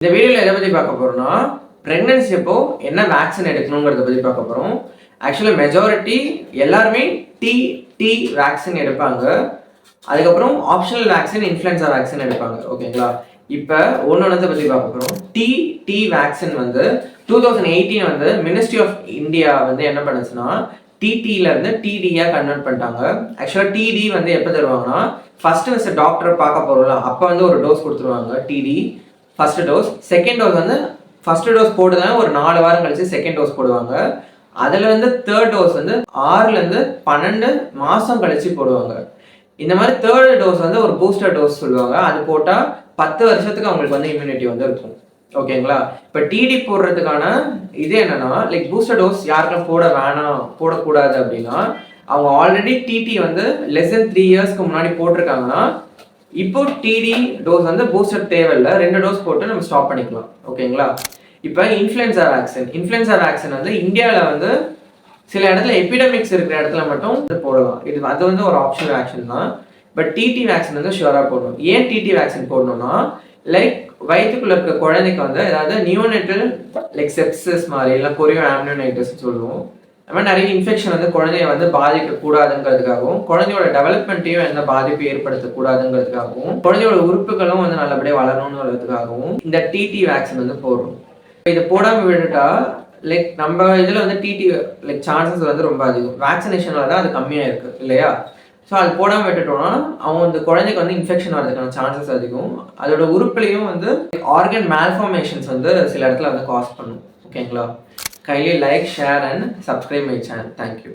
இந்த வீடியோவில் எதை பற்றி பார்க்க போகிறோம்னா ப்ரெக்னன்சி அப்போ என்ன வேக்சின் எடுக்கணுங்கிறத பற்றி பார்க்க போகிறோம். ஆக்சுவலாக மெஜாரிட்டி எல்லாருமே டி வேக்சின் எடுப்பாங்க. அதுக்கப்புறம் ஆப்ஷனல் வேக்சின் இன்ஃப்ளூயன்சா வேக்சின் எடுப்பாங்க. ஓகேங்களா? இப்போ ஒன்று பற்றி பார்க்க போகிறோம். டி வேக்சின் வந்து 2018 வந்து மினிஸ்ட்ரி ஆஃப் இந்தியா வந்து என்ன பண்ணுச்சுன்னா டிடியிலேருந்து டிடியாக கன்வெர்ட் பண்ணிட்டாங்க. ஆக்சுவலாக டிடி வந்து எப்போ தருவாங்கன்னா ஃபஸ்ட்டு டாக்டர் பார்க்க போகிறோம்ல அப்போ வந்து ஒரு டோஸ் கொடுத்துருவாங்க TT first dose. Second dose வந்து ஃபர்ஸ்ட் டோஸ் போடுதான் ஒரு 4 வாரம் கழிச்சு செகண்ட் டோஸ் போடுவாங்க. அதில் வந்து தேர்ட் டோஸ் வந்து 6லேருந்து 12 மாதம் கழிச்சு போடுவாங்க. இந்த மாதிரி தேர்ட் டோஸ் வந்து ஒரு பூஸ்டர் டோஸ் சொல்லுவாங்க. அது போட்டால் 10 வருஷத்துக்கு அவங்களுக்கு வந்து இம்யூனிட்டி வந்து இருக்கும். ஓகேங்களா? இப்போ டிடி போடுறதுக்கான இது என்னன்னா பூஸ்டர் டோஸ் யாருக்கும் போடக்கூடாது அப்படின்னா அவங்க ஆல்ரெடி டிடி வந்து லெஸ் தென் 3 இயர்ஸ்க்கு முன்னாடி போட்டிருக்காங்கன்னா இப்போ டிடி டோஸ் வந்து பூஸ்டர் தேவையில்லை, 2 டோஸ் போட்டு நம்ம ஸ்டாப் பண்ணிக்கலாம். ஓகேங்களா? இப்போ இன்ஃப்ளூயன்சா வேக்சின் வந்து இந்தியாவில் வந்து சில இடத்துல எபிடமிக்ஸ் இருக்கிற இடத்துல மட்டும் போடலாம். அது வந்து ஒரு ஆப்ஷனல் வேக்சின் தான். பட் டிடி வேக்சின் வந்து ஷுவராக போடணும். ஏன் டிடி வேக்சின் போடணும்னா வயிற்றுக்குள்ள இருக்க குழந்தைக்கு வந்து ஏதாவது நியோனேட்டல் செப்சிஸ் மாதிரி இல்லை கொரியோ ஆம்னியோனைட்டிஸ் சொல்லுவோம். அது மாதிரி நிறைய இன்ஃபெக்ஷன் வந்து குழந்தைய வந்து பாதிக்கக்கூடாதுங்கிறதுக்காகவும் குழந்தையோட டெவலப்மெண்ட்டையும் எந்த பாதிப்பு ஏற்படுத்தக்கூடாதுங்கிறதுக்காகவும் குழந்தையோட உறுப்புகளும் வந்து நல்லபடியாக வளரணுங்கிறதுக்காகவும் இந்த டிடி வேக்சின் வந்து போடுறோம். இதை போடாமல் விட்டுட்டா நம்ம இதில் வந்து டிடி சான்சஸ் வந்து ரொம்ப அதிகம். வேக்சினேஷனால தான் அது கம்மியாக இருக்குது இல்லையா? ஸோ அது போடாமல் விட்டுட்டோம்னா அவங்க இந்த குழந்தைக்கு வந்து இன்ஃபெக்ஷன் வரதுக்கான சான்சஸ் அதிகம். அதோட உறுப்புலையும் வந்து ஆர்கன் மேல்ஃபார்மேஷன்ஸ் வந்து சில இடத்துல வந்து காஸ் பண்ணும். ஓகேங்களா? Kindly like, share and subscribe my channel. Thank you.